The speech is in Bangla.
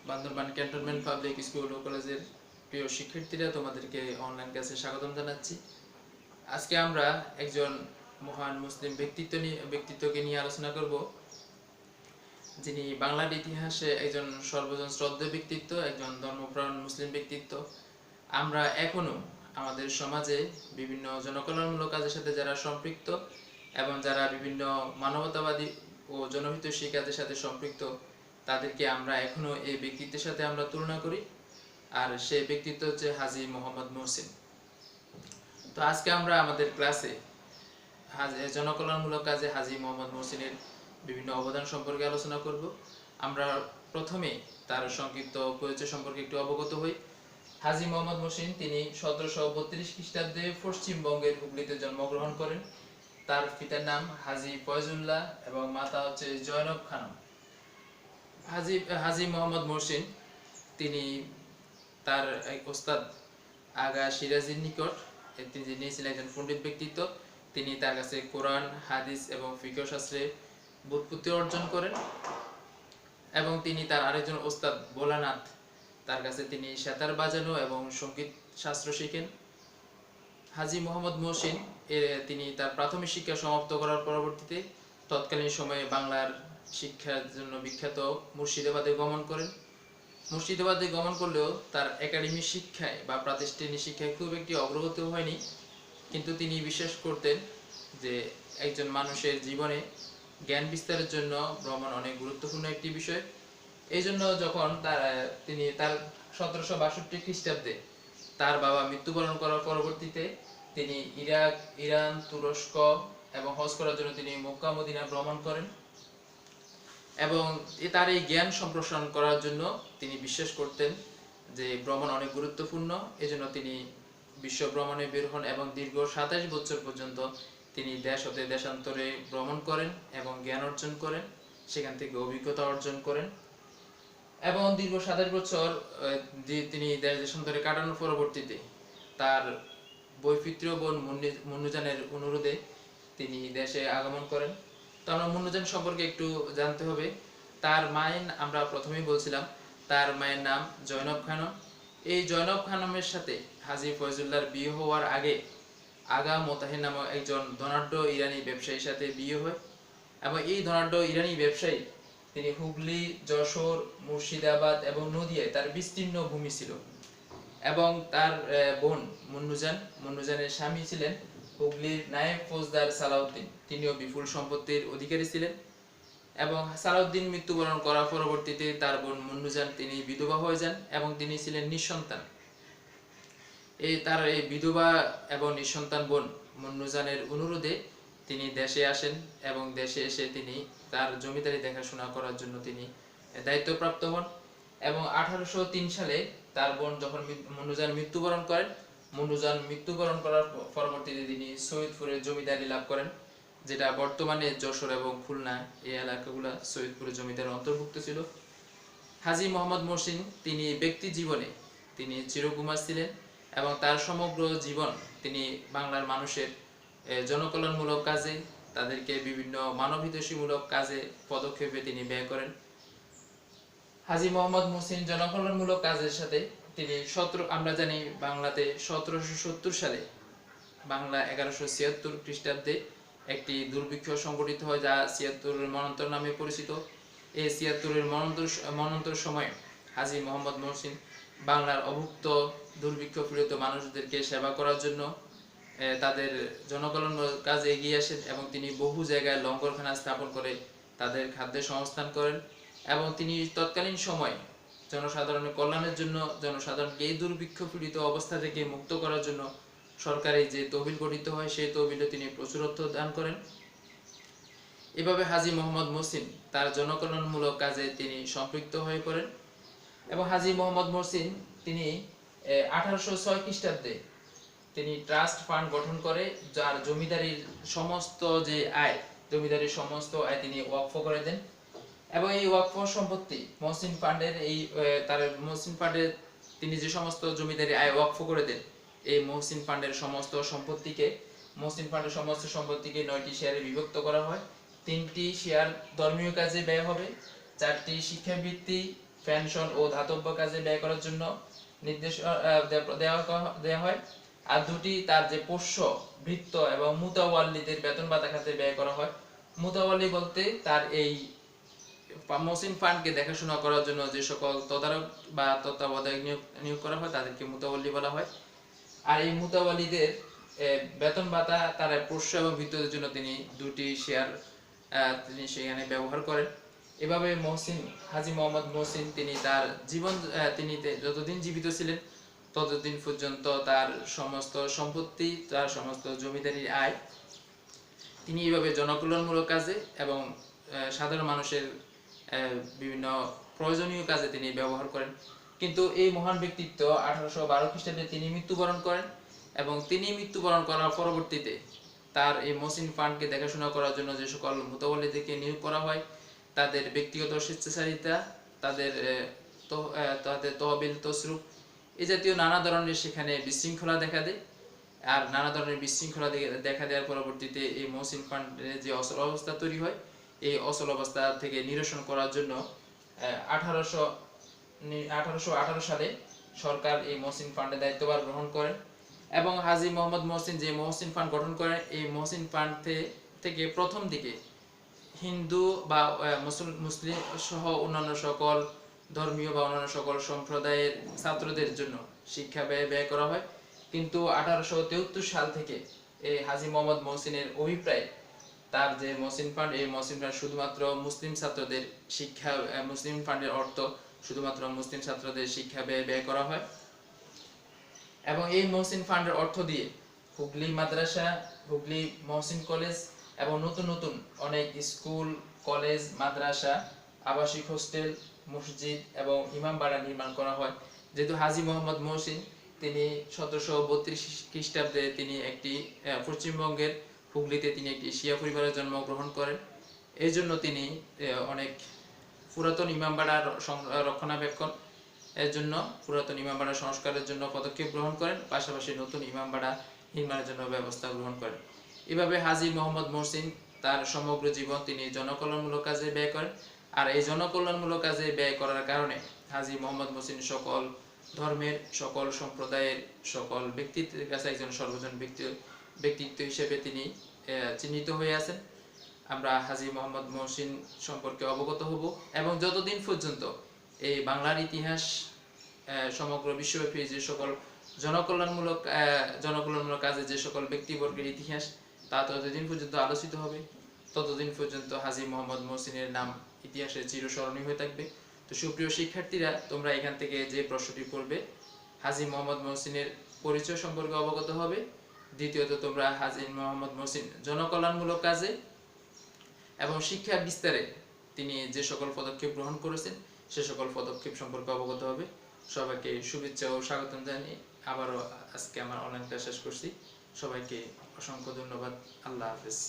বান্দরবান ক্যান্টনমেন্ট পাবলিক স্কুল ও কলেজের প্রিয় শিক্ষার্থীরা, তোমাদেরকে অনলাইন ক্লাসে স্বাগতম জানাচ্ছি। আজকে আমরা একজন মহান মুসলিম ব্যক্তিত্বকে নিয়ে আলোচনা করব, যিনি বাংলার ইতিহাসে একজন সর্বজন শ্রদ্ধেয় ব্যক্তিত্ব, একজন ধর্মপ্রাণ মুসলিম ব্যক্তিত্ব। আমরা এখনো আমাদের সমাজে বিভিন্ন জনকল্যাণমূলক কাজের সাথে যারা সম্পৃক্ত এবং যারা বিভিন্ন মানবতাবাদী ও জনহিতৈষী কাজের সাথে সম্পৃক্ত, তাদেরকে আমরা এখনো এই ব্যক্তিত্বের সাথে আমরা তুলনা করি। আর সেই ব্যক্তিত্ব হচ্ছে হাজী মোহাম্মদ মহসিন। তো আজকে আমরা আমাদের ক্লাসে জনকল্যাণমূলক কাজে হাজী মোহাম্মদ মহসিনের বিভিন্ন অবদান সম্পর্কে আলোচনা করব। আমরা প্রথমে তার সংক্ষিপ্ত পরিচয় সম্পর্কে একটু অবগত হই। হাজী মোহাম্মদ মহসিন তিনি 1732 খ্রিস্টাব্দে পশ্চিমবঙ্গের হুগলিতে জন্মগ্রহণ করেন। তার পিতার নাম হাজী ফয়জুল্লাহ এবং মাতা হচ্ছে জয়নব খানম। হাজী মোহাম্মদ মহসিন তিনি তার এক ওস্তাদ আগা সিরাজির নিকট, যিনি ছিলেন একজন পণ্ডিত ব্যক্তিত্ব, তিনি তার কাছে কোরআন, হাদিস এবং ফিকহ শাস্ত্রে ব্যুৎপত্তি অর্জন করেন এবং তিনি তার আরেকজন ওস্তাদ ভোলানাথ, তার কাছে তিনি সেতার বাজানো এবং সঙ্গীত শাস্ত্র শিখেন। হাজী মোহাম্মদ মহসিন তিনি তার প্রাথমিক শিক্ষা সমাপ্ত করার পরবর্তীতে তৎকালীন সময়ে বাংলার শিক্ষার জন্য বিখ্যাত মুর্শিদাবাদে গমন করেন। মুর্শিদাবাদে গমন করলেও তার একাডেমিক শিক্ষায় বা প্রাতিষ্ঠানিক শিক্ষায় খুব একটি অগ্রগতি হয়নি, কিন্তু তিনি বিশ্বাস করতেন যে একজন মানুষের জীবনে জ্ঞান বিস্তারের জন্য ভ্রমণ অনেক গুরুত্বপূর্ণ একটি বিষয়। এই জন্য যখন তিনি তার 1762 খ্রিস্টাব্দে তার বাবা মৃত্যুবরণ করার পরবর্তীতে তিনি ইরাক, ইরান, তুরস্ক এবং হজ করার জন্য তিনি মক্কা মদিনা ভ্রমণ করেন এবং তার এই জ্ঞান সম্প্রসারণ করার জন্য তিনি বিশ্বাস করতেন যে ভ্রমণ অনেক গুরুত্বপূর্ণ। এজন্য তিনি বিশ্ব ভ্রমণে বের হন এবং দীর্ঘ 27 বছর পর্যন্ত তিনি দেশ হতে দেশান্তরে ভ্রমণ করেন এবং জ্ঞান অর্জন করেন, সেখান থেকে অভিজ্ঞতা অর্জন করেন এবং দীর্ঘ 27 বছর তিনি দেশ দেশান্তরে কাটানোর পরবর্তীতে তার বৈপিত্র্য বোন মুন্নুজানের অনুরোধে তিনি দেশে আগমন করেন। তো আমরা মুন্নুজান সম্পর্কে একটু জানতে হবে। তার মায়ের, আমরা প্রথমেই বলছিলাম, তার মায়ের নাম জয়নব খানম। এই জয়নব খানমের সাথে হাজী ফয়জুল্লাহর বিয়ে হওয়ার আগে আগা মোতাহির নামক একজন ধনাঢ্য ইরানি ব্যবসায়ীর সাথে বিয়ে হয় এবং এই ধনাঢ্য ইরানি ব্যবসায়ী তিনি হুগলি, যশোর, মুর্শিদাবাদ এবং নদিয়ায় তার বিস্তীর্ণ ভূমি ছিল এবং তার বোন মুন্নুজানের স্বামী ছিলেন হুগলির নায়েব ফৌজদার সালাউদ্দিন, তিনিও বিপুল সম্পত্তির অধিকারী ছিলেন এবং সালাউদ্দিন মৃত্যুবরণ করার পরবর্তীতে তার বোন মুন্নুজান তিনি বিধবা হয়ে যান এবং তিনি ছিলেন নিঃসন্তান। তার এই বিধবা এবং নিঃসন্তান বোন মুন্নুজানের অনুরোধে তিনি দেশে আসেন এবং দেশে এসে তিনি তার জমিদারি দেখাশোনা করার জন্য তিনি দায়িত্বপ্রাপ্ত হন এবং 1803 সালে তার বোন যখন মুন্নুজান মৃত্যুবরণ করেন, মুন্নুজান মৃত্যুবরণ করার পরবর্তীতে তিনি সৈয়দপুরের জমিদারি লাভ করেন, যেটা বর্তমানে যশোর এবং খুলনা এই এলাকাগুলো সৈয়দপুরের জমিদারের অন্তর্ভুক্ত ছিল। হাজী মোহাম্মদ মহসিন তিনি ব্যক্তি জীবনে তিনি চিরকুমার ছিলেন এবং তার সমগ্র জীবন তিনি বাংলার মানুষের জনকল্যাণমূলক কাজে, তাদেরকে বিভিন্ন মানবহিতৈষীমূলক কাজে পদক্ষেপে তিনি ব্যয় করেন। হাজী মোহাম্মদ মহসিন জনকল্যাণমূলক কাজের সাথে তিনি আমরা জানি বাংলাতে 1770 সালে বাংলা 1176 খ্রিস্টাব্দে একটি দুর্ভিক্ষ সংঘটিত হয়, যা 76-এর মন্বন্তর নামে পরিচিত। এই 76-এর মন্বন্তর সময় হাজী মোহাম্মদ মহসিন বাংলার অভুক্ত দুর্ভিক্ষ পীড়িত মানুষদেরকে সেবা করার জন্য তাদের জনকল্যাণমূলক কাজে এগিয়ে আসেন এবং তিনি বহু জায়গায় লঙ্গরখানা স্থাপন করে তাদের খাদ্যের সংস্থান করেন এবং তিনি তৎকালীন সময় জনসাধারণের কল্যাণের জন্য, জনসাধারণকে এই দুর্ভিক্ষ পীড়িত অবস্থা থেকে মুক্ত করার জন্য সরকারি যে তহবিল গঠিত হয় সেই তহবিলে তিনি প্রচুর অর্থ দান করেন। এভাবে হাজী মোহাম্মদ মহসিন তার জনকল্যাণমূলক কাজে তিনি সম্পৃক্ত হয়ে পড়েন এবং হাজী মোহাম্মদ মহসিন তিনি 1806 খ্রিস্টাব্দে তিনি ট্রাস্ট ফান্ড গঠন করে, যার জমিদারির সমস্ত আয় তিনি ওয়াকফ করে দেন এবং এই ওয়াকফ সম্পত্তি মহসিন ফান্ডের মহসিন ফান্ডের তিনি যে সমস্ত জমিদারি আয় ওয়াকফ করে দেন, এই মহসিন ফান্ডের সমস্ত সম্পত্তিকে 9টি শেয়ারে বিভক্ত করা হয়। 3টি শেয়ার ধর্মীয় কাজে ব্যয় হবে, 4টি শিক্ষাবৃত্তি, পেনশন ও ধাতব্য কাজে ব্যয় করার জন্য নির্দেশ দেওয়া হয়। আর দুটি তার যে পোষ্য, ভৃত্য এবং মুতাওয়াল্লিদের বেতন ভাতা খাতে ব্যয় করা হয়। মুতাওয়াল্লি বলতে তার এই মহসিন ফান্ডকে দেখাশোনা করার জন্য যে সকল তদারক বা তত্ত্বাবধায়ক নিয়োগ করা হয় তাদেরকে মুতাওয়াল্লি বলা হয়। আর এই মুতাওয়াল্লিদের বেতন ভাতা তার পোষ্য এবং ভৃত্যদের জন্য তিনি দুটি শেয়ার তিনি সেখানে ব্যবহার করেন। এভাবে হাজী মোহাম্মদ মহসিন তিনি তার জীবন তিনি যতদিন জীবিত ছিলেন ততদিন পর্যন্ত তার সমস্ত সম্পত্তি, তার সমস্ত জমিদারির আয় তিনি এইভাবে জনকল্যাণমূলক কাজে এবং সাধারণ মানুষের বিভিন্ন প্রয়োজনীয় কাজে তিনি ব্যবহার করেন। কিন্তু এই মহান ব্যক্তিত্ব 1812 খ্রিস্টাব্দে তিনি মৃত্যুবরণ করেন এবং তিনি মৃত্যুবরণ করার পরবর্তীতে তার এই মহসিন ফান্ডকে দেখাশোনা করার জন্য যে সকল মুতাওয়াল্লিদেরকে নিয়োগ করা হয় তাদের ব্যক্তিগত স্বেচ্ছাচারিতা, তাদের তহবিল তসরুফ এই জাতীয় নানা ধরনের সেখানে বিশৃঙ্খলা দেখা দেয়। আর নানা ধরনের বিশৃঙ্খলা দেখা দেওয়ার পরবর্তীতে এই মহসিন ফান্ডের যে অচল অবস্থা তৈরি হয়, এই অচল অবস্থা থেকে নিরসন করার জন্য 1818 সালে সরকার এই মহসিন ফান্ডের দায়িত্বভার গ্রহণ করেন এবং হাজী মোহাম্মদ মহসিন যে মহসিন ফান্ড গঠন করেন, এই মহসিন ফান্ড থেকে প্রথম দিকে হিন্দু বা মুসলিম সহ অন্যান্য সকল ধর্মীয় বা অন্যান্য সকল সম্প্রদায়ের ছাত্রদের জন্য শিক্ষা ব্যয় করা হয়। কিন্তু 1873 সাল থেকে এই হাজী মোহাম্মদ মহসিনের অভিপ্রায় তার যে মহসিন ফান্ড, এই মহসিন ফান্ড শুধুমাত্র মুসলিম ছাত্রদের শিক্ষা, মুসলিম ফান্ডের অর্থ শুধুমাত্র মুসলিম ছাত্রদের শিক্ষা ব্যয় করা হয়। এবং এই মহসিন ফান্ডের অর্থ দিয়ে হুগলি মাদ্রাসা, হুগলি মহসিন কলেজ এবং নতুন নতুন অনেক স্কুল, কলেজ, মাদ্রাসা, আবাসিক হোস্টেল, মসজিদ এবং ইমামবাড়া নির্মাণ করা হয়। যেহেতু হাজী মোহাম্মদ মহসিন তিনি 1732 খ্রিস্টাব্দে তিনি একটি পশ্চিমবঙ্গের হুগলিতে তিনি একটি শিয়া পরিবারে জন্মগ্রহণ করেন, এই জন্য তিনি অনেক পুরাতন ইমামবাড়ার রক্ষণাবেক্ষণ এর জন্য, পুরাতন ইমামবাড়া সংস্কারের জন্য পদক্ষেপ গ্রহণ করেন, পাশাপাশি নতুন ইমামবাড়া নির্মাণের জন্য ব্যবস্থা গ্রহণ করেন। এভাবে হাজী মোহাম্মদ মহসিন তার সমগ্র জীবন তিনি জনকল্যাণমূলক কাজে ব্যয় করেন। আর এই জনকল্যাণমূলক কাজে ব্যয় করার কারণে হাজী মোহাম্মদ মহসিন সকল ধর্মের, সকল সম্প্রদায়ের, সকল ব্যক্তিত্বের কাছে একজন সর্বজন ব্যক্তিত্ব হিসেবে তিনি চিহ্নিত হয়ে আছেন। আমরা হাজী মোহাম্মদ মহসিন সম্পর্কে অবগত হব এবং যতদিন পর্যন্ত এই বাংলার ইতিহাস সমগ্র বিশ্বব্যাপী যে সকল জনকল্যাণমূলক কাজে যে সকল ব্যক্তিবর্গের ইতিহাস তা ততদিন পর্যন্ত আলোচিত হবে, ততদিন পর্যন্ত হাজী মোহাম্মদ মহসিনের নাম ইতিহাসে চিরস্মরণীয় হয়ে থাকবে। তো সুপ্রিয় শিক্ষার্থীরা, তোমরা এখান থেকে যে প্রশ্নটি করবে হাজী মোহাম্মদ মহসিনের পরিচয় সম্পর্কে অবগত হবে। দ্বিতীয়ত তোমরা হাজী মোহাম্মদ মহসিন জনকল্যাণমূলক কাজে এবং শিক্ষা বিস্তারে তিনি যে সকল পদক্ষেপ গ্রহণ করেছেন সে সকল পদক্ষেপ সম্পর্কে অবগত হবে। সবাইকে শুভেচ্ছা ও স্বাগতম জানিয়ে আবারও আজকে আমার অনলাইন ক্লাস শেষ করছি। সবাইকে অসংখ্য ধন্যবাদ। আল্লাহ হাফেজ।